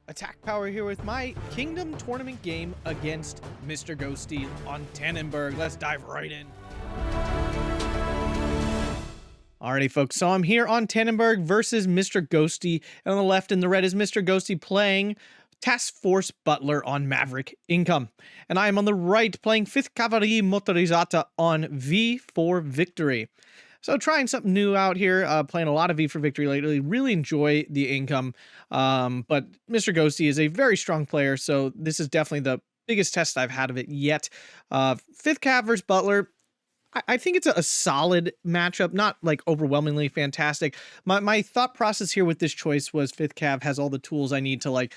attack power here with my Kingdom Tournament game against Mr. Ghosty on Tannenberg. Let's dive right in. Alrighty, folks, so I'm here on Tannenberg versus Mr. Ghosty, and on the left in the red is Mr. Ghosty playing Task Force Butler on Maverick Income. And I am on the right playing 5th Cavalleria Motorizzata on V for Victory. So trying something new out here, playing a lot of V for Victory lately. Really enjoy the income, but Mr. Ghosty is a very strong player, so this is definitely the biggest test I've had of it yet. 5th Cav versus Butler. I think it's a solid matchup, not like overwhelmingly fantastic. My thought process here with this choice was 5th Cav has all the tools I need to like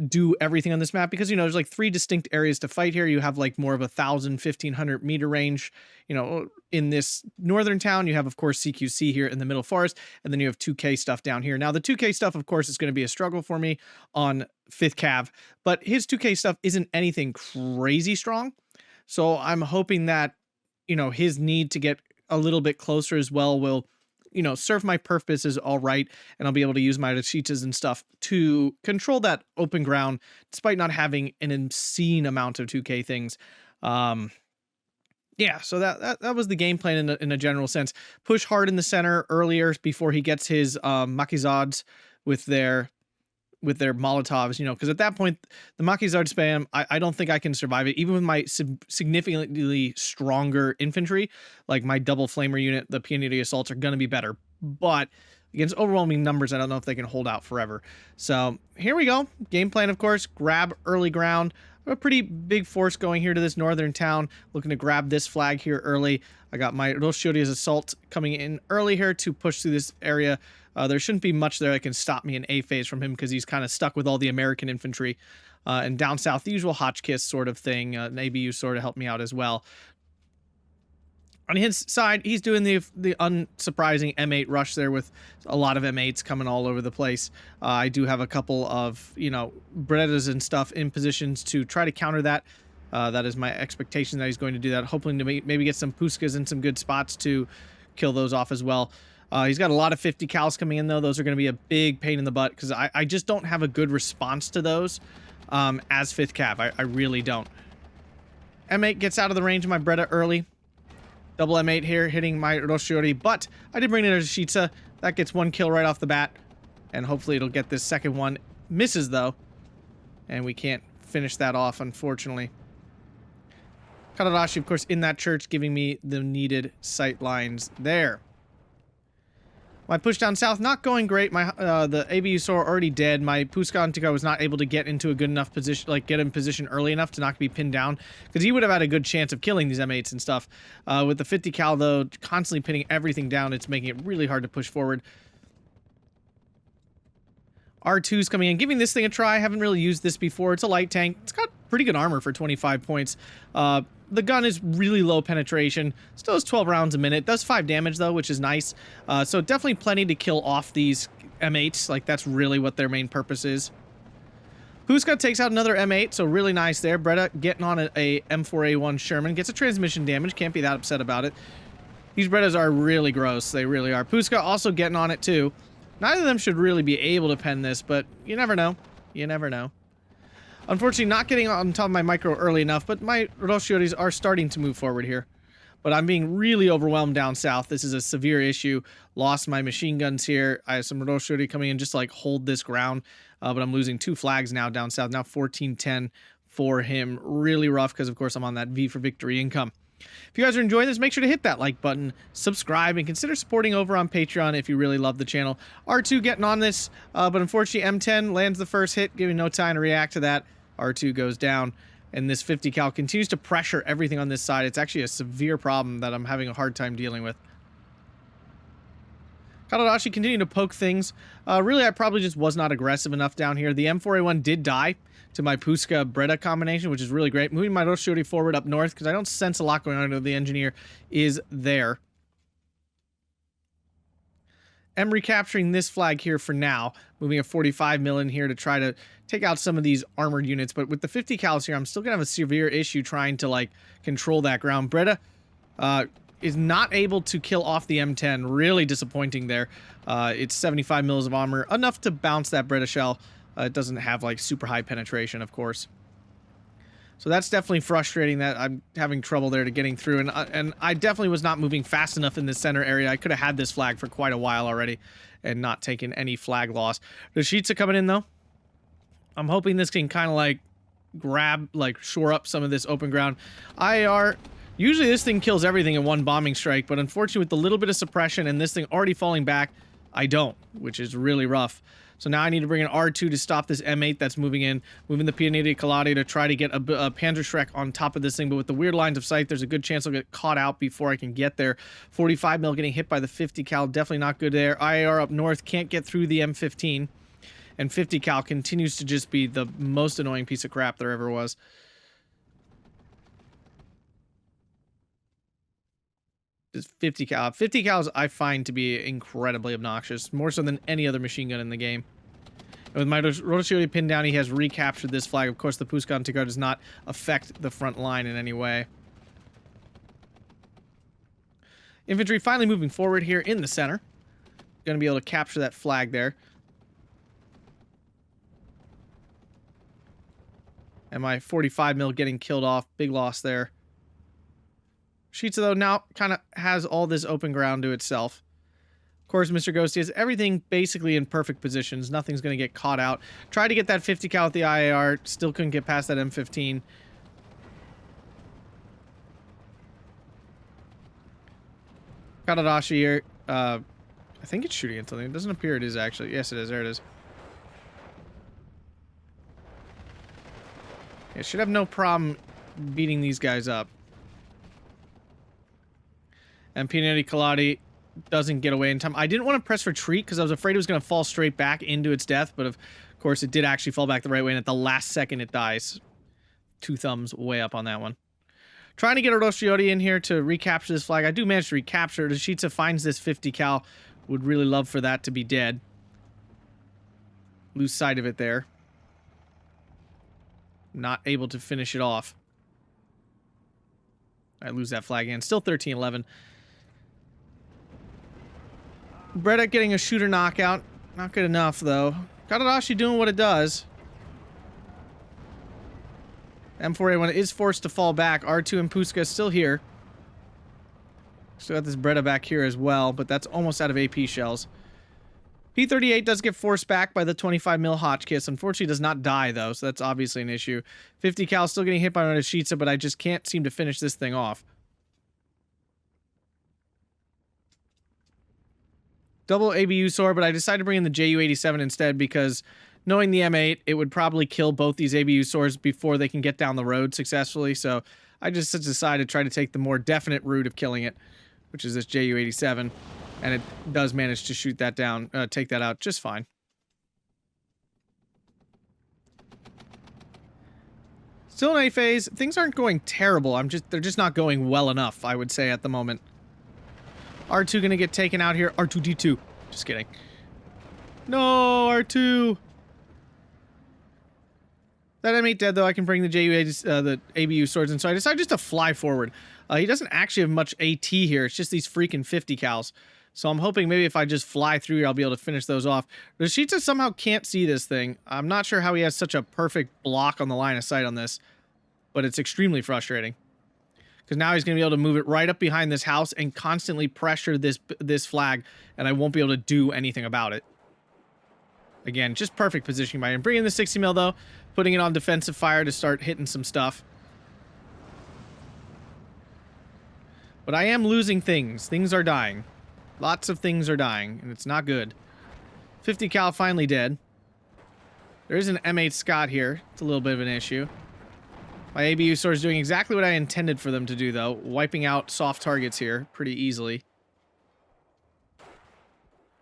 do everything on this map, because, you know, there's like 3 distinct areas to fight here. You have like more of a 1,000-1,500 meter range, you know, in this northern town. You have, of course, CQC here in the middle forest, and then you have 2K stuff down here. Now, the 2K stuff, of course, is going to be a struggle for me on 5th Cav, but his 2K stuff isn't anything crazy strong. So I'm hoping that, you know, his need to get a little bit closer as well will, you know, serve my purposes all right, and I'll be able to use my Rashitas and stuff to control that open ground, despite not having an obscene amount of 2K things. Yeah, so that was the game plan in a general sense. Push hard in the center earlier before he gets his Makizads with their Molotovs, you know, because at that point, the Makizard spam, I don't think I can survive it, even with my significantly stronger infantry. Like my double flamer unit, the Pioneer Assaults are going to be better, but against overwhelming numbers, I don't know if they can hold out forever. So here we go. Game plan, of course, grab early ground. A pretty big force going here to this northern town, looking to grab this flag here early. I got my Roshioti's Assault coming in early here to push through this area. There shouldn't be much there that can stop me in A phase from him, because he's kind of stuck with all the American infantry. And down south, the usual Hotchkiss sort of thing. An ABU sort of helped me out as well. On his side, he's doing the unsurprising M8 rush there with a lot of M8s coming all over the place. I do have a couple of, you know, Berettas and stuff in positions to try to counter that. That is my expectation that he's going to do that, hoping to maybe get some Puskas in some good spots to kill those off as well. He's got a lot of 50 cals coming in, though. Those are going to be a big pain in the butt, because I just don't have a good response to those as 5th Cav. I really don't. M8 gets out of the range of my Beretta early. Double M8 here, hitting my Roshiori, but I did bring in a Shitsa. That gets 1 kill right off the bat, and hopefully it'll get this second one. Misses, though, and we can't finish that off, unfortunately. Kadarashi, of course, in that church, giving me the needed sight lines there. My push down south, not going great. My the ABU Sora already dead. My Puska Antika was not able to get into a good enough position, like get in position early enough to not be pinned down, because he would have had a good chance of killing these M8s and stuff. With the 50 cal, though, constantly pinning everything down, it's making it really hard to push forward. R2's coming in, giving this thing a try. I haven't really used this before. It's a light tank. It's got pretty good armor for 25 points. The gun is really low penetration. Still has 12 rounds a minute. Does 5 damage, though, which is nice. So definitely plenty to kill off these M8s. Like, that's really what their main purpose is. Puska takes out another M8, so really nice there. Bretta getting on a M4A1 Sherman. Gets a transmission damage. Can't be that upset about it. These Brettas are really gross. They really are. Puska also getting on it, too. Neither of them should really be able to pen this, but you never know. You never know. Unfortunately, not getting on top of my micro early enough, but my Roshioris are starting to move forward here. But I'm being really overwhelmed down south. This is a severe issue. Lost my machine guns here. I have some Roshiori coming in just to like hold this ground, but I'm losing 2 flags now down south. Now 14-10 for him. Really rough, because, of course, I'm on that V for Victory income. If you guys are enjoying this, make sure to hit that like button, subscribe, and consider supporting over on Patreon if you really love the channel. R2 getting on this, but unfortunately M10 lands the first hit, giving no time to react to that. R2 goes down, and this 50 cal continues to pressure everything on this side. It's actually a severe problem that I'm having a hard time dealing with. Kadarashi continuing to poke things. Really, I probably just was not aggressive enough down here. The M4A1 did die to my Puska Bretta combination, which is really great. Moving my Roshori forward up north, because I don't sense a lot going on. The engineer is there. I'm recapturing this flag here for now. Moving a 45 mil in here to try to take out some of these armored units. But with the 50 cals here, I'm still going to have a severe issue trying to, like, control that ground. Bretta is not able to kill off the M10. Really disappointing there. It's 75 mils of armor. Enough to bounce that Bretta shell. It doesn't have like super high penetration, of course. So that's definitely frustrating that I'm having trouble there to getting through. And I definitely was not moving fast enough in the center area. I could have had this flag for quite a while already and not taken any flag loss. The sheets are coming in, though. I'm hoping this can kind of like shore up some of this open ground. IAR, usually this thing kills everything in one bombing strike, but unfortunately with the little bit of suppression and this thing already falling back, I don't, which is really rough. So now I need to bring an R2 to stop this M8 that's moving in, moving the Pianeti Colati to try to get a Panzerschreck on top of this thing, but with the weird lines of sight, there's a good chance I'll get caught out before I can get there. 45 mil getting hit by the 50 cal, definitely not good there. IAR up north, can't get through the M15, and 50 cal continues to just be the most annoying piece of crap there ever was. Just 50 cal. 50 cals I find to be incredibly obnoxious, more so than any other machine gun in the game. And with my Rotoshiori pinned down, he has recaptured this flag. Of course, the Pusk Antigar does not affect the front line in any way. Infantry finally moving forward here in the center. Going to be able to capture that flag there. And my 45 mil getting killed off. Big loss there. Sheetsa, though, now kind of has all this open ground to itself. Of course, Mr. Ghosty has everything basically in perfect positions. Nothing's going to get caught out. Tried to get that 50 cal with the IAR. Still couldn't get past that M15. Kadadashi here. I think it's shooting at something. It doesn't appear it is, actually. Yes, it is. There it is. It should have no problem beating these guys up. And Pianeti Colati doesn't get away in time. I didn't want to press retreat because I was afraid it was going to fall straight back into its death, but of course it did actually fall back the right way, and at the last second it dies. 2 thumbs way up on that one. Trying to get a Roshiori in here to recapture this flag. I do manage to recapture it. Ishitsa finds this 50 cal. Would really love for that to be dead. Lose sight of it there. Not able to finish it off. I lose that flag again. Still 13-11. Breda getting a shooter knockout. Not good enough, though. Kadadashi doing what it does. M4A1 is forced to fall back. R2 and Puska still here. Still got this Breda back here as well, but that's almost out of AP shells. P-38 does get forced back by the 25 mil Hotchkiss. Unfortunately, does not die, though, so that's obviously an issue. 50 cal still getting hit by Nishitsa, but I just can't seem to finish this thing off. Double ABU sword, but I decided to bring in the JU-87 instead because knowing the M8, it would probably kill both these ABU swords before they can get down the road successfully, so I just decided to try to take the more definite route of killing it, which is this JU-87. And it does manage to shoot that down, take that out just fine. Still in A phase. Things aren't going terrible. They're just not going well enough, I would say, at the moment. R2 gonna get taken out here. R2-D2. Just kidding. No, R2. That M8 dead, though. I can bring the the ABU swords in. So I decided just to fly forward. He doesn't actually have much AT here. It's just these freaking 50 cals. So I'm hoping maybe if I just fly through here, I'll be able to finish those off. Rashita somehow can't see this thing. I'm not sure how he has such a perfect block on the line of sight on this, but it's extremely frustrating. Because now he's going to be able to move it right up behind this house and constantly pressure this flag, and I won't be able to do anything about it. Again, just perfect positioning by him. Bringing the 60 mil though, putting it on defensive fire to start hitting some stuff. But I am losing things. Things are dying. Lots of things are dying, and it's not good. 50 cal finally dead. There is an M8 Scott here. It's a little bit of an issue. My ABU sword is doing exactly what I intended for them to do, though. Wiping out soft targets here pretty easily.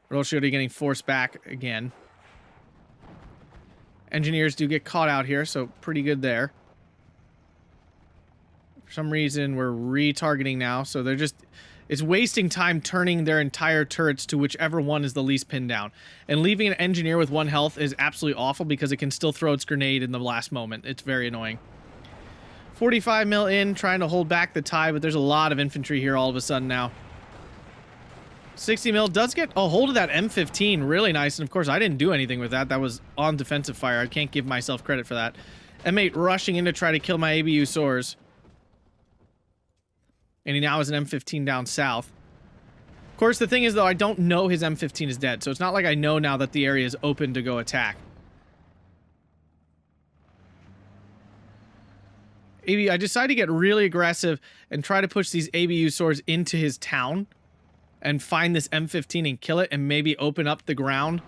Roshiri getting forced back again. Engineers do get caught out here, so pretty good there. For some reason, we're retargeting now, so they're just... It's wasting time turning their entire turrets to whichever one is the least pinned down. And leaving an engineer with 1 health is absolutely awful because it can still throw its grenade in the last moment. It's very annoying. 45 mil in, trying to hold back the tie, but there's a lot of infantry here all of a sudden now. 60 mil does get a hold of that M15 really nice, and of course I didn't do anything with that. That was on defensive fire. I can't give myself credit for that. M8 rushing in to try to kill my ABU soars. And he now has an M15 down south. Of course, the thing is, though, I don't know his M15 is dead, so it's not like I know now that the area is open to go attack. I decided to get really aggressive and try to push these ABU swords into his town and find this M15 and kill it and maybe open up the ground.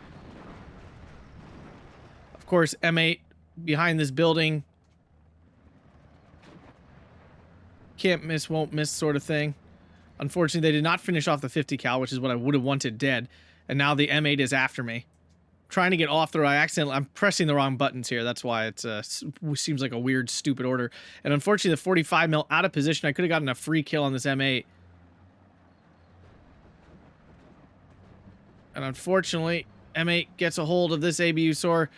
Of course, M8 behind this building. Can't miss, won't miss sort of thing. Unfortunately, they did not finish off the 50 cal, which is what I would have wanted dead. And now the M8 is after me. Trying to get off the road. I'm pressing the wrong buttons here. That's why it seems like a weird, stupid order. And unfortunately, the 45 mil out of position. I could have gotten a free kill on this M8. And unfortunately, M8 gets a hold of this ABU SOAR.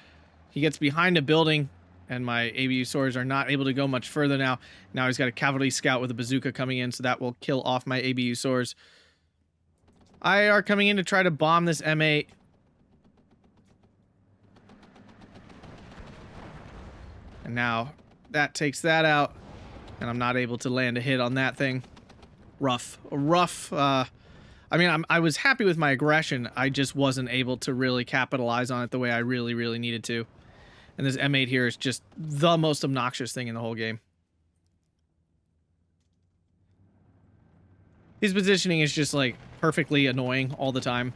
He gets behind a building, and my ABU SOARs are not able to go much further now. Now he's got a cavalry scout with a bazooka coming in, so that will kill off my ABU SOARs. IAR coming in to try to bomb this M8. And now that takes that out, and I'm not able to land a hit on that thing. Rough. I mean, I was happy with my aggression. I just wasn't able to really capitalize on it the way I really, really needed to. And this M8 here is just the most obnoxious thing in the whole game. His positioning is just, like, perfectly annoying all the time.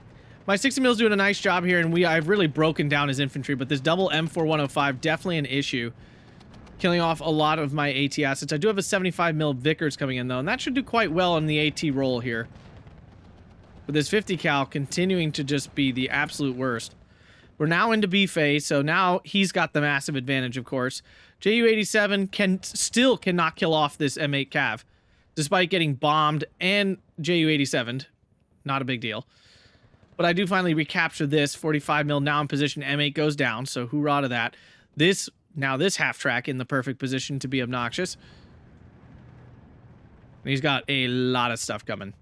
My 60 mil is doing a nice job here, and I've really broken down his infantry, but this double M4105, definitely an issue. Killing off a lot of my AT assets. I do have a 75 mil Vickers coming in, though, and that should do quite well on the AT roll here. With this 50 cal continuing to just be the absolute worst. We're now into B phase, so now he's got the massive advantage, of course. JU-87 still cannot kill off this M8 Cav, despite getting bombed and JU-87. Not a big deal. But I do finally recapture this. 45 mil now in position. M8 goes down, so hoorah to that. Now this half track in the perfect position to be obnoxious. And he's got a lot of stuff coming.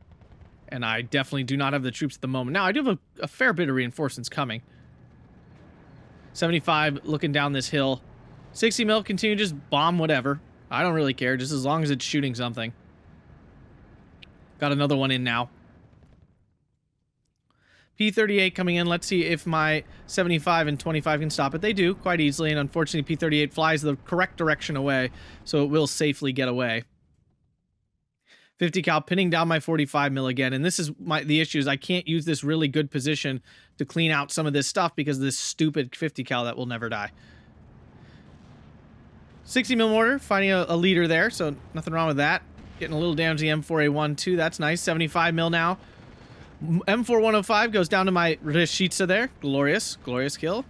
And I definitely do not have the troops at the moment. Now, I do have a fair bit of reinforcements coming. 75 looking down this hill. 60 mil continue to just bomb whatever. I don't really care, just as long as it's shooting something. Got another one in now. P38 coming in. Let's see if my 75 and 25 can stop it. They do, quite easily, and unfortunately P38 flies the correct direction away, so it will safely get away. 50 cal pinning down my 45 mil again, and this is the issue is I can't use this really good position to clean out some of this stuff because of this stupid 50 cal that will never die. 60 mil mortar, finding a leader there, so nothing wrong with that. Getting a little damage to the M4A1 too, that's nice. 75 mil now. M4105 goes down to my Rishitsa there. Glorious kill.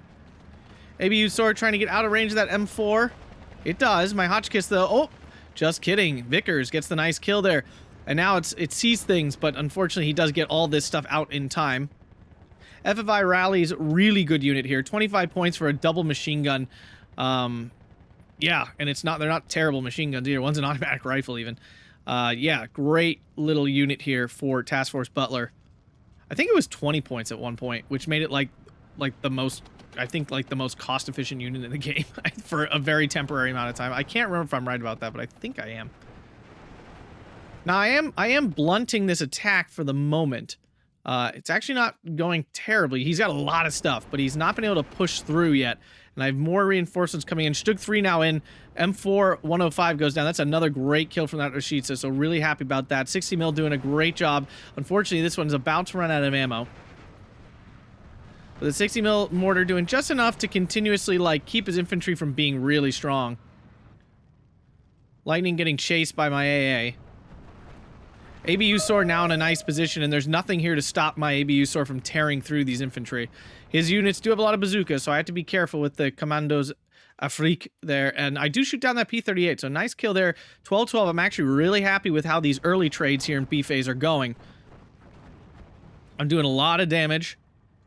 ABU sword trying to get out of range of that M4. It does. My Hotchkiss though, oh, just kidding. Vickers gets the nice kill there. And now it sees things, but unfortunately he does get all this stuff out in time. FFI Rally's really good unit here. 25 points for a double machine gun. Yeah, and they're not terrible machine guns either. One's an automatic rifle even. Yeah, great little unit here for Task Force Butler. I think it was 20 points at one point, which made it like the most, I think, like the most cost-efficient unit in the game for a very temporary amount of time. I can't remember if I'm right about that, but I think I am. Now, I am blunting this attack for the moment. It's actually not going terribly. He's got a lot of stuff, but he's not been able to push through yet. And I have more reinforcements coming in. Stug 3 now in. M4 105 goes down. That's another great kill from that Rashitsa, so really happy about that. 60 mil doing a great job. Unfortunately, this one's about to run out of ammo. But the 60 mil mortar doing just enough to continuously, like, keep his infantry from being really strong. Lightning getting chased by my AA. ABU sword now in a nice position, and there's nothing here to stop my ABU sword from tearing through these infantry. His units do have a lot of bazookas, so I have to be careful with the Commandos Afrique there, and I do shoot down that P38, so nice kill there. 12-12, I'm actually really happy with how these early trades here in B phase are going. I'm doing a lot of damage,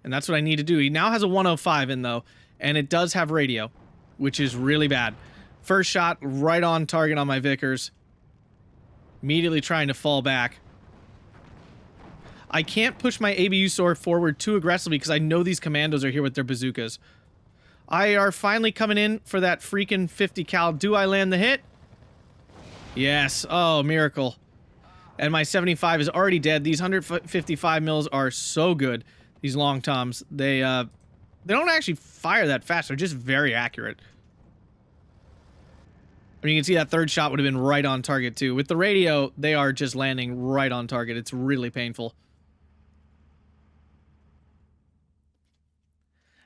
and that's what I need to do. He now has a 105 in, though, and it does have radio, which is really bad. First shot right on target on my Vickers. Immediately trying to fall back. I can't push my ABU sword forward too aggressively because I know these commandos are here with their bazookas. I are finally coming in for that freaking 50 cal. Do I land the hit? Yes. Oh, miracle. And my 75 is already dead. These 155 mils are so good. These long toms. They don't actually fire that fast. They're just very accurate. I mean, you can see that third shot would have been right on target too. With the radio, they are just landing right on target. It's really painful.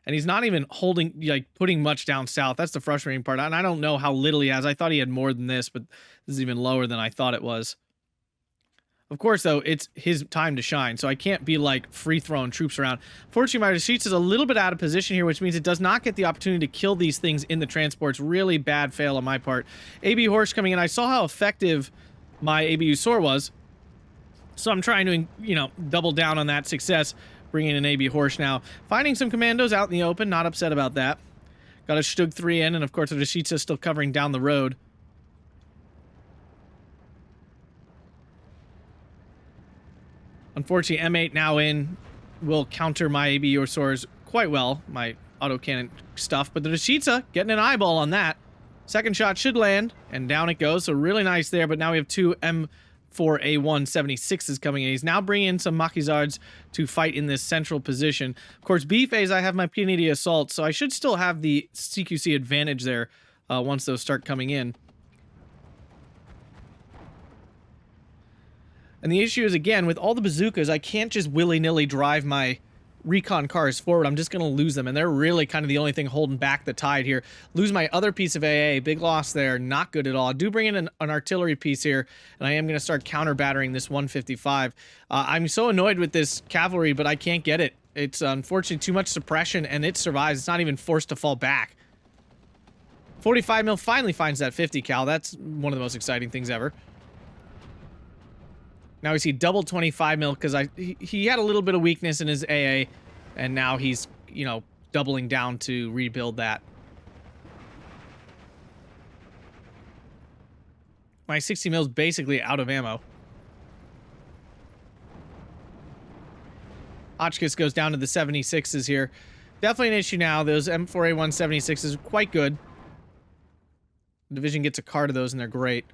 And he's not even holding, like, putting much down south. That's the frustrating part. And I don't know how little he has. I thought he had more than this, but this is even lower than I thought it was. Of course, though, it's his time to shine, so I can't be, like, free-throwing troops around. Fortunately, my Rashid is a little bit out of position here, which means it does not get the opportunity to kill these things in the transports. Really bad fail on my part. AB Horse coming in. I saw how effective my ABU Soar was, so I'm trying to, you know, double down on that success, bringing in AB Horse now. Finding some commandos out in the open, not upset about that. Got a Stug 3 in, and of course, the Rashid is still covering down the road. Unfortunately, M8 now in will counter my ABU Soars quite well, my autocannon stuff, but the Rashida getting an eyeball on that. Second shot should land, and down it goes, so really nice there, but now we have two M4A176s coming in. He's now bringing in some Maquisards to fight in this central position. Of course, B phase, I have my P&80 Assault, so I should still have the CQC advantage there once those start coming in. And the issue is, again, with all the bazookas, I can't just willy-nilly drive my recon cars forward. I'm just going to lose them, and they're really kind of the only thing holding back the tide here. Lose my other piece of AA. Big loss there. Not good at all. I do bring in an artillery piece here, and I am going to start counter-battering this 155. I'm so annoyed with this cavalry, but I can't get it. It's unfortunately too much suppression, and it survives. It's not even forced to fall back. 45 mil finally finds that 50 cal. That's one of the most exciting things ever. Now we see double 25 mil because he had a little bit of weakness in his AA, and now he's, you know, doubling down to rebuild that. My 60 mil is basically out of ammo. Hotchkiss goes down to the 76s here. Definitely an issue now. Those M4A176s are quite good. The division gets a card of those, and they're great.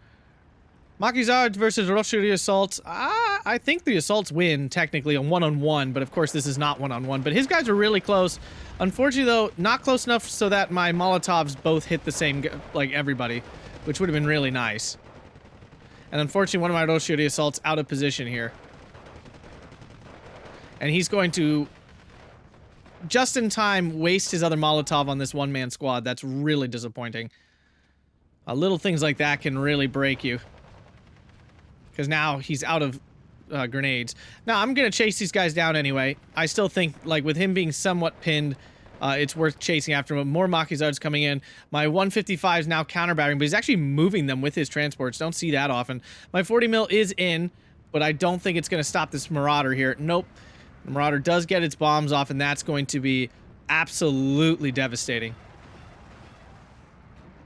Maquisards versus Rocherie Assaults. I think the Assaults win, technically, a one-on-one, but of course this is not one-on-one. But his guys are really close. Unfortunately, though, not close enough so that my Molotovs both hit the same, like, everybody, which would have been really nice. And unfortunately, one of my Rocherie Assaults out of position here. And he's going to, just in time, waste his other Molotov on this one-man squad. That's really disappointing. Little things like that can really break you. Because now he's out of grenades. Now, I'm going to chase these guys down anyway. I still think, like, with him being somewhat pinned, it's worth chasing after him. More Maquisards coming in. My 155 is now counter-battering, but he's actually moving them with his transports. Don't see that often. My 40 mil is in, but I don't think it's going to stop this Marauder here. Nope. The Marauder does get its bombs off, and that's going to be absolutely devastating.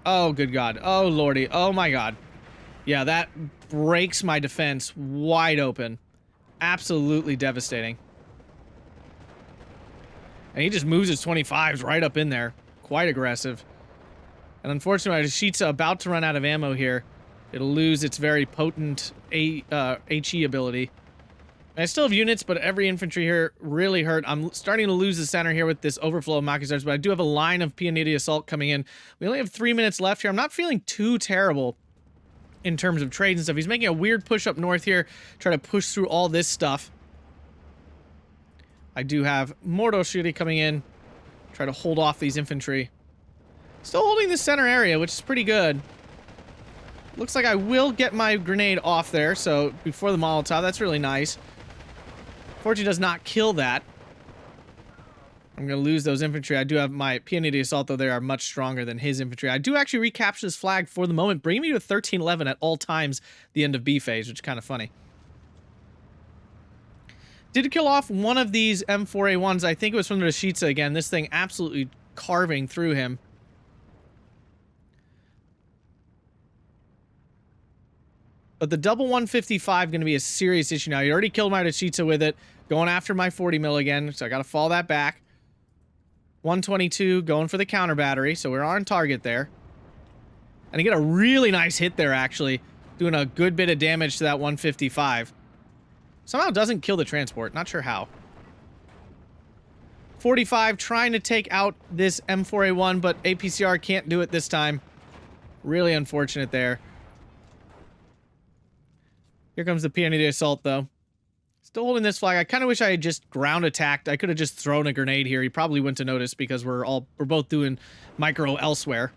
Oh, good God. Oh, Lordy. Oh, my God. Yeah, that breaks my defense wide open. Absolutely devastating. And he just moves his 25s right up in there. Quite aggressive. And unfortunately, Shitsa about to run out of ammo here. It'll lose its very potent HE ability. And I still have units, but every infantry here really hurt. I'm starting to lose the center here with this overflow of Maquisards, but I do have a line of P&80 Assault coming in. We only have 3 minutes left here. I'm not feeling too terrible in terms of trades and stuff. He's making a weird push up north here, try to push through all this stuff. I do have Mordo Shuri coming in, try to hold off these infantry. Still holding the center area, which is pretty good. Looks like I will get my grenade off there, so before the Molotov, that's really nice. Fortunately, does not kill that. I'm going to lose those infantry. I do have my P&80 Assault, though they are much stronger than his infantry. I do actually recapture this flag for the moment, bringing me to 1311 at all times, the end of B phase, which is kind of funny. Did kill off one of these M4A1s. I think it was from the Rashitsa again. This thing absolutely carving through him. But the double 155 going to be a serious issue now. He already killed my Rashitsa with it. Going after my 40 mil again, so I got to fall that back. 122 going for the counter battery, so we're on target there. And I get a really nice hit there, actually. Doing a good bit of damage to that 155. Somehow doesn't kill the transport. Not sure how. 45 trying to take out this M4A1, but APCR can't do it this time. Really unfortunate there. Here comes the Pioneer Assault, though. Still holding this flag. I kind of wish I had just ground attacked. I could have just thrown a grenade here. He probably wouldn't have noticed because we're both doing micro elsewhere.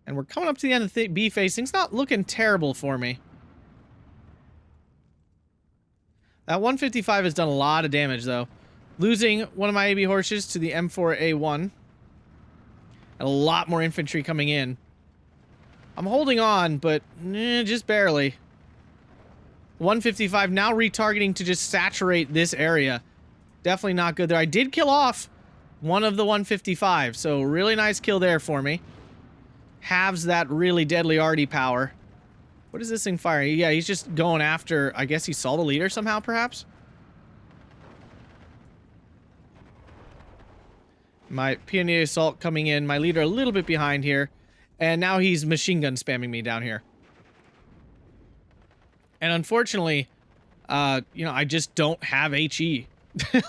And we're coming up to the end of the B phase. Things not looking terrible for me. That 155 has done a lot of damage, though. Losing one of my AB horses to the M4A1. And a lot more infantry coming in. I'm holding on, but just barely. 155 now retargeting to just saturate this area. Definitely not good there. I did kill off one of the 155, so really nice kill there for me. Halves that really deadly arty power. What is this thing firing? Yeah, he's just going after... I guess he saw the leader somehow, perhaps? My Pioneer Assault coming in. My leader a little bit behind here. And now he's machine gun spamming me down here. And unfortunately, you know, I just don't have HE.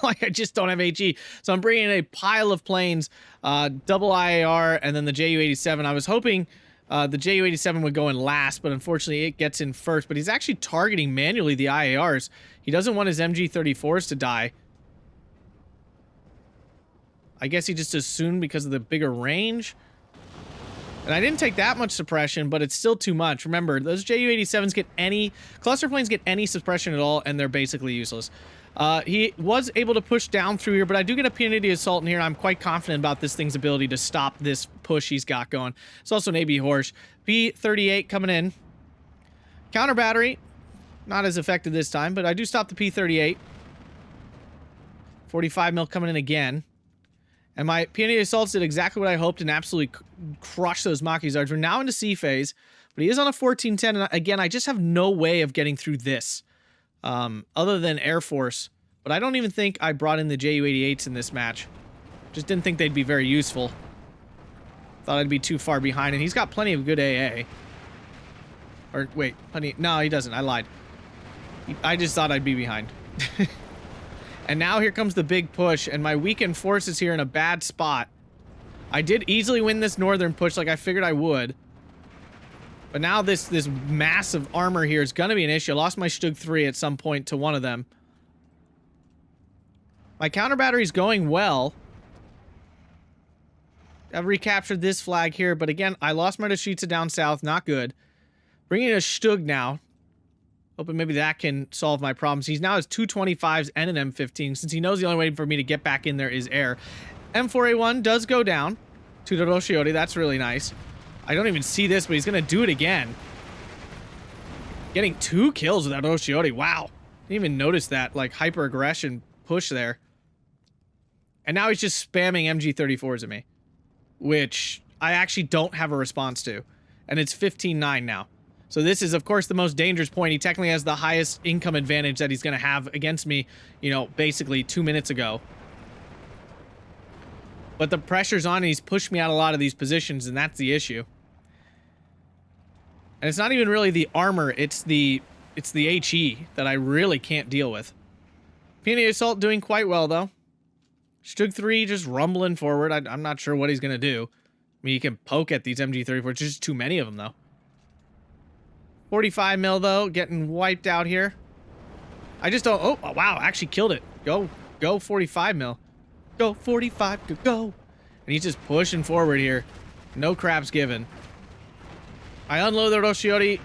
Like, I just don't have HE. So I'm bringing in a pile of planes, double IAR, and then the Ju-87. I was hoping the Ju-87 would go in last, but unfortunately it gets in first. But he's actually targeting manually the IARs. He doesn't want his MG-34s to die. I guess he just assumed because of the bigger range. And I didn't take that much suppression, but it's still too much. Remember, those Ju-87s get any... Cluster planes get any suppression at all, and they're basically useless. He was able to push down through here, but I do get a Pioneer Assault in here, and I'm quite confident about this thing's ability to stop this push he's got going. It's also an AB horse. P-38 coming in. Counter battery. Not as effective this time, but I do stop the P-38. 45 mil coming in again. And my Pioneer Assaults did exactly what I hoped and absolutely crushed those Maquisards. We're now into C phase, but he is on a 1410. And again, I just have no way of getting through this other than Air Force. But I don't even think I brought in the Ju-88s in this match. Just didn't think they'd be very useful. Thought I'd be too far behind. And he's got plenty of good AA. Or, wait, plenty. No, he doesn't. I lied. I just thought I'd be behind. And now here comes the big push, and my weakened force is here in a bad spot. I did easily win this northern push like I figured I would. But now this massive armor here is going to be an issue. I lost my Stug 3 at some point to one of them. My counter battery's going well. I've recaptured this flag here, but again, I lost my Rashitsa down south. Not good. Bringing in a Stug now. Hoping maybe that can solve my problems. He's now has 225s and an M15, since he knows the only way for me to get back in there is air. M4A1 does go down to the Roshiori. That's really nice. I don't even see this, but he's going to do it again. Getting 2 kills with that Roshiori. Wow. Didn't even notice that, like, hyper-aggression push there. And now he's just spamming MG-34s at me, which I actually don't have a response to. And it's 15-9 now. So this is, of course, the most dangerous point. He technically has the highest income advantage that he's going to have against me, you know, basically 2 minutes ago. But the pressure's on, and he's pushed me out a lot of these positions, and that's the issue. And it's not even really the armor, it's the HE that I really can't deal with. Pioneer Assault doing quite well, though. Stug 3 just rumbling forward. I'm not sure what he's going to do. I mean, he can poke at these MG-34s. There's just too many of them, though. 45 mil, though, getting wiped out here. I just don't... Oh, wow, actually killed it. Go 45 mil. Go 45, go. And he's just pushing forward here. No craps given. I unload the Roshiori.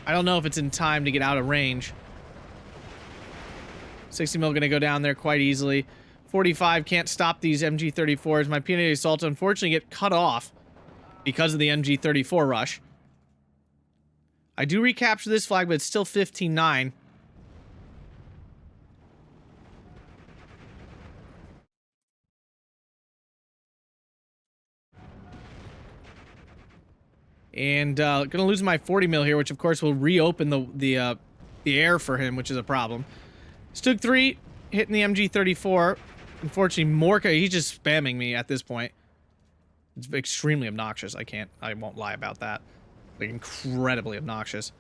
I don't know if it's in time to get out of range. 60 mil gonna go down there quite easily. 45 can't stop these MG-34s. My Pioneer Assaults unfortunately get cut off because of the MG-34 rush. I do recapture this flag, but it's still 15-9. And gonna lose my 40 mil here, which of course will reopen the air for him, which is a problem. Stug 3 hitting the MG34. Unfortunately, Morka, he's just spamming me at this point. It's extremely obnoxious. I won't lie about that. Like, incredibly obnoxious.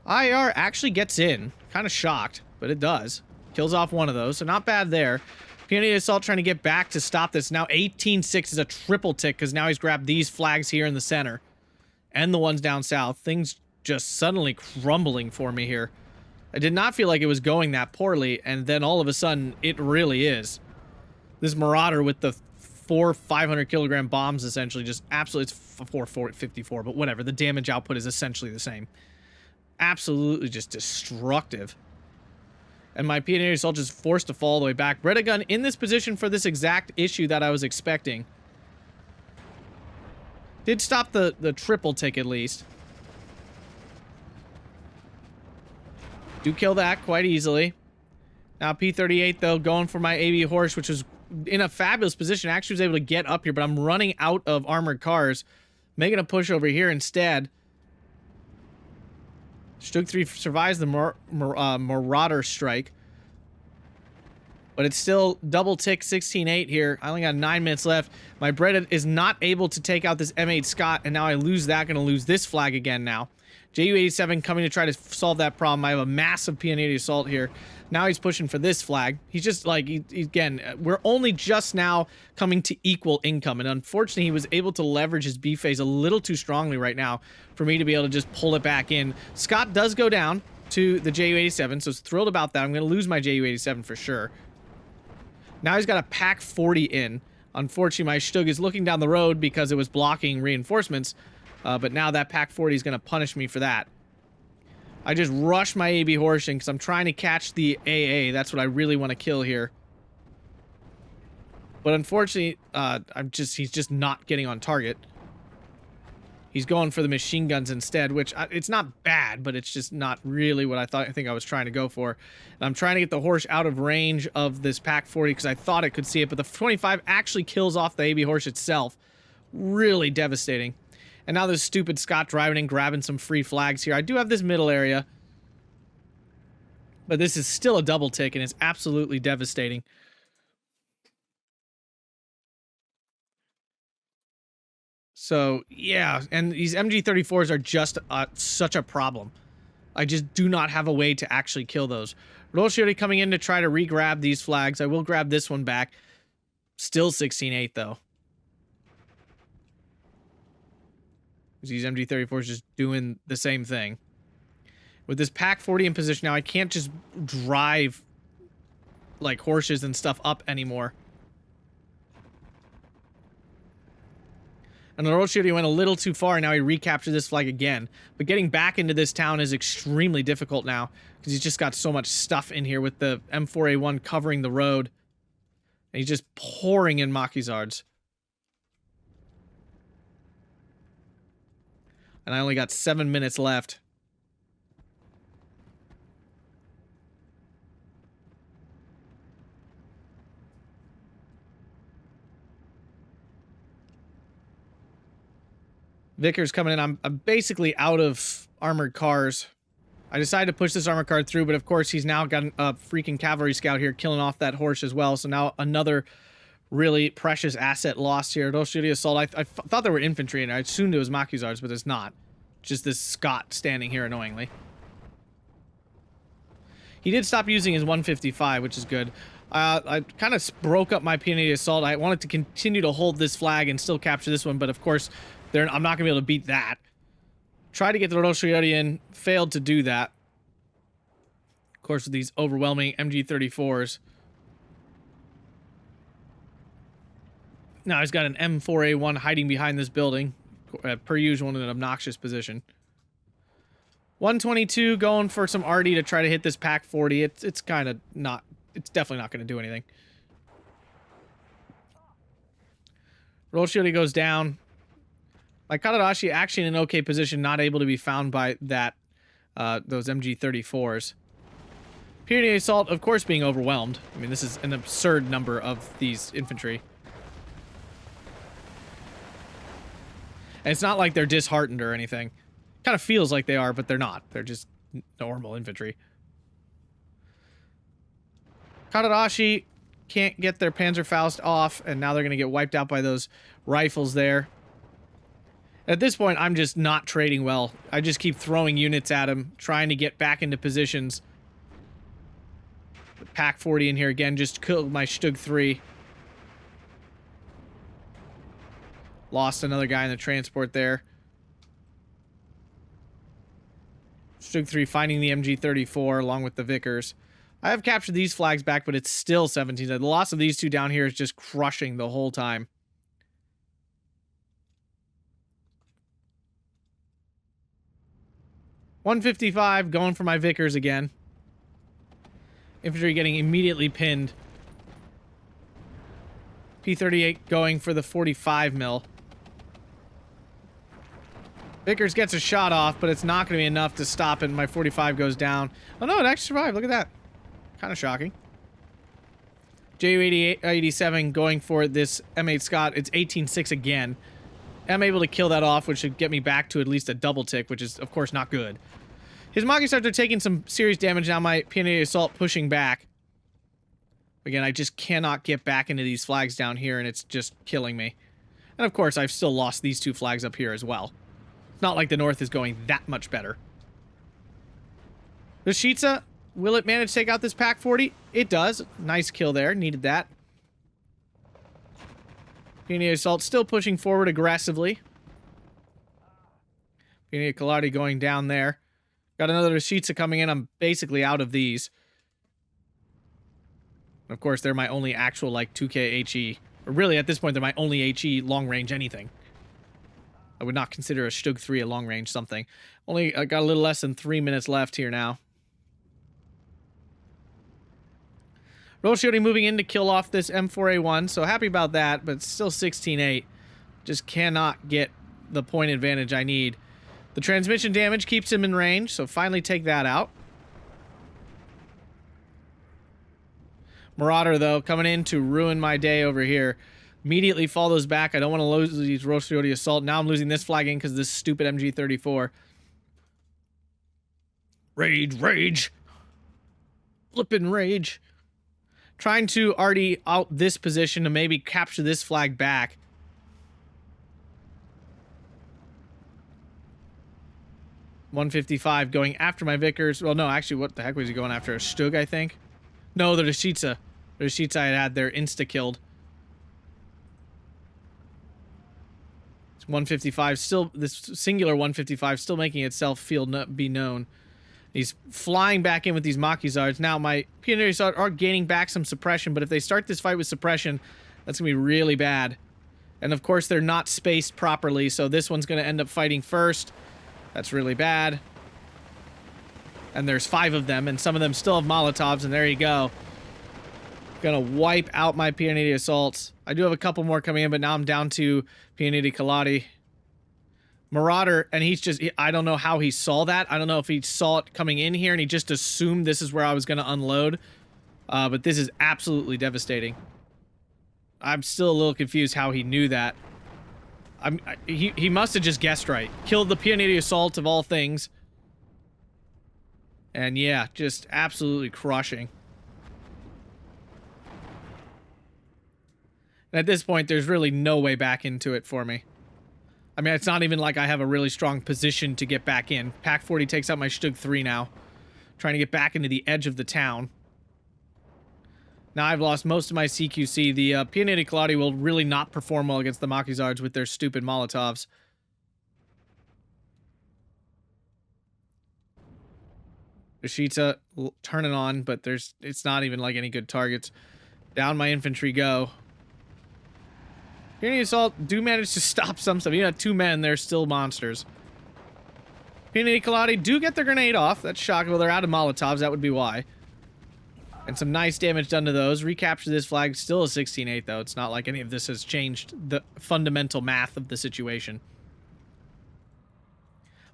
IR actually gets in. Kind of shocked, but it does. Kills off one of those, so not bad there. Peony Assault trying to get back to stop this. Now 18-6 is a triple tick, because now he's grabbed these flags here in the center. And the ones down south. Things just suddenly crumbling for me here. I did not feel like it was going that poorly, and then all of a sudden, it really is. This Marauder with the 4 500-kilogram bombs, essentially, just absolutely, it's 454, but whatever. The damage output is essentially the same. Absolutely just destructive. And my Pioneer Assault just forced to fall all the way back. Redagun in this position for this exact issue that I was expecting. Did stop the triple tick at least. Do kill that quite easily. Now P-38 though, going for my AB Horse, which was in a fabulous position. Actually was able to get up here, but I'm running out of armored cars. Making a push over here instead. Stug 3 survives the Marauder strike. But it's still double tick 16-8 here. I only got 9 minutes left. My Breda is not able to take out this M8 Scott, and now I lose that. Gonna lose this flag again now. JU-87 coming to try to solve that problem. I have a massive P-80 Assault here. Now he's pushing for this flag. He's just like, again, we're only just now coming to equal income. And unfortunately, he was able to leverage his B phase a little too strongly right now for me to be able to just pull it back in. Scott does go down to the JU-87, so I was thrilled about that. I'm going to lose my JU-87 for sure. Now he's got a Pack 40 in. Unfortunately, my Stug is looking down the road because it was blocking reinforcements. But now that Pack 40 is going to punish me for that. I just rushed my AB Horse in because I'm trying to catch the AA. That's what I really want to kill here. But unfortunately, he's just not getting on target. He's going for the machine guns instead, which it's not bad, but it's just not really what I think I was trying to go for. And I'm trying to get the Horse out of range of this Pack 40 because I thought it could see it, but the 25 actually kills off the AB Horse itself. Really devastating. And now this stupid Scott driving in, grabbing some free flags here. I do have this middle area. But this is still a double tick, and it's absolutely devastating. So, yeah. And these MG34s are just such a problem. I just do not have a way to actually kill those. Rolshiori coming in to try to re-grab these flags. I will grab this one back. Still 16-8, though. These MG34s just doing the same thing. With this Pack 40 in position now, I can't just drive like horses and stuff up anymore. And the road shooter went a little too far, and now he recaptured this flag again. But getting back into this town is extremely difficult now, because he's just got so much stuff in here with the M4A1 covering the road. And he's just pouring in Maquisards. And I only got 7 minutes left. Vickers coming in. I'm basically out of armored cars. I decided to push this armored car through, but of course he's now got a freaking cavalry scout here killing off that horse as well. So now another really precious asset lost here. Don't shoot the assault. I thought there were infantry and I assumed it was Maquisards, but it's not. Just this Scott standing here annoyingly. He did stop using his 155, which is good. I kind of broke up my P&80 assault. I wanted to continue to hold this flag and still capture this one, but of course I'm not going to be able to beat that. Tried to get the Roscioli in, failed to do that. Of course, with these overwhelming MG34s. Now he's got an M4A1 hiding behind this building, per usual in an obnoxious position. 122 going for some RD to try to hit this Pack 40. It's kind of not, it's definitely not going to do anything. Roscioli goes down. My Kadadashi actually in an okay position, not able to be found by that those MG34s. Pyrenees Assault, of course, being overwhelmed. I mean, this is an absurd number of these infantry. And it's not like they're disheartened or anything. Kind of feels like they are, but they're not. They're just normal infantry. Kadarashi can't get their Panzerfaust off, and now they're going to get wiped out by those rifles there. At this point, I'm just not trading well. I just keep throwing units at him, trying to get back into positions. Pack 40 in here again, just killed my Stug 3. Lost another guy in the transport there. Stug 3 finding the MG34 along with the Vickers. I have captured these flags back, but it's still 17. The loss of these two down here is just crushing the whole time. .155 going for my Vickers again. Infantry getting immediately pinned. P-38 going for the 45 mil. Vickers gets a shot off, but it's not going to be enough to stop it, and my 45 goes down. Oh no, it actually survived. Look at that. Kind of shocking. Ju-87 going for this M8 Scott. It's 18-6 again. I'm able to kill that off, which should get me back to at least a double tick, which is, of course, not good. His Machizards are taking some serious damage now. My P-80 Assault pushing back. Again, I just cannot get back into these flags down here, and it's just killing me. And, of course, I've still lost these two flags up here as well. It's not like the North is going that much better. Rashitsa, will it manage to take out this Pack 40? It does. Nice kill there. Needed that. P-80 Assault still pushing forward aggressively. P-80 Kaladi going down there. Got another Rashitsa coming in. I'm basically out of these. Of course, they're my only actual, like, 2K HE. Or really, at this point, they're my only HE long-range anything. I would not consider a Stug 3 a long-range something. Only got a little less than 3 minutes left here now. Roshiori moving in to kill off this M4A1, so happy about that, but still 16-8. Just cannot get the point advantage I need. The transmission damage keeps him in range, so finally take that out. Marauder, though, coming in to ruin my day over here. Immediately fall those back. I don't want to lose these Roshiori Assault. Now I'm losing this flag in because of this stupid MG34. Rage, rage. Flippin' rage. Trying to already out this position to maybe capture this flag back. .155 going after my Vickers. Well, no, actually, what the heck was he going after? A Stug, I think? No, the Rashitsa. The Rashitsa I had there insta-killed. It's 155 still, this singular 155 still making itself be known. He's flying back in with these Machizards. Now, my Pioneers are gaining back some suppression, but if they start this fight with suppression, that's going to be really bad. And, of course, they're not spaced properly, so this one's going to end up fighting first. That's really bad. And there's 5 of them, and some of them still have Molotovs, and there you go. Gonna wipe out my P-80 Assaults. I do have a couple more coming in, but now I'm down to P-80 Kaladi. Marauder, and he's just, I don't know how he saw that. I don't know if he saw it coming in here, and he just assumed this is where I was gonna unload. But this is absolutely devastating. I'm still a little confused how he knew that. He must have just guessed right. Killed the P-80 Assault of all things. And yeah, just absolutely crushing. And at this point, there's really no way back into it for me. I mean, it's not even like I have a really strong position to get back in. Pack 40 takes out my Stug 3 now. Trying to get back into the edge of the town. Now I've lost most of my CQC. The P-80 Kaladi will really not perform well against the Machizards with their stupid Molotovs. Rashitsa turning on, but it's not even like any good targets. Down my infantry go. P-80 Assault do manage to stop some stuff. You got 2 men, they're still monsters. P-80 Kaladi do get their grenade off. That's shocking. Well, they're out of Molotovs, that would be why. And some nice damage done to those. Recapture this flag. Still a 16-8, though. It's not like any of this has changed the fundamental math of the situation.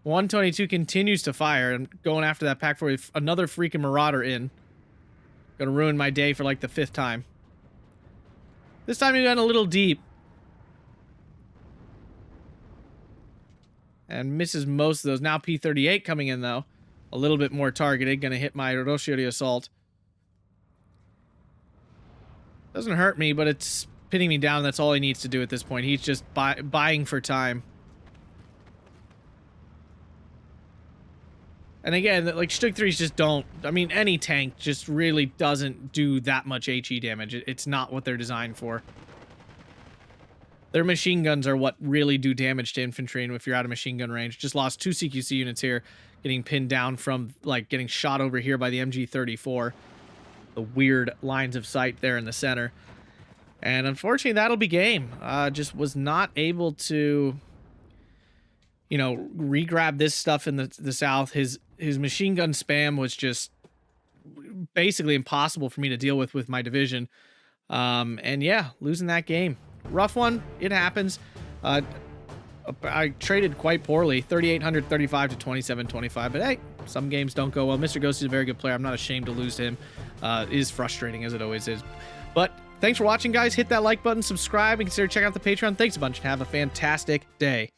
122 continues to fire. I'm going after that pack for another freaking Marauder in. Gonna ruin my day for like the 5th time. This time he went a little deep. and misses most of those. Now P-38 coming in, though. A little bit more targeted. Gonna hit my Roshiri Assault. Doesn't hurt me, but it's pinning me down. That's all he needs to do at this point. He's just buying for time. And again, like, Stug 3s just don't... I mean, any tank just really doesn't do that much HE damage. It's not what they're designed for. Their machine guns are what really do damage to infantry, and if you're out of machine gun range. Just lost 2 CQC units here, getting pinned down from, like, getting shot over here by the MG-34. The weird lines of sight there in the center. And unfortunately, that'll be game. Just was not able to... you know, re-grab this stuff in the south. His machine gun spam was just basically impossible for me to deal with my division. And yeah, losing that game. Rough one. It happens. I traded quite poorly. 3,835 to 2,725. But hey, some games don't go well. Mr. Ghost is a very good player. I'm not ashamed to lose to him. It is frustrating, as it always is. But thanks for watching, guys. Hit that like button, subscribe, and consider checking out the Patreon. Thanks a bunch, and have a fantastic day.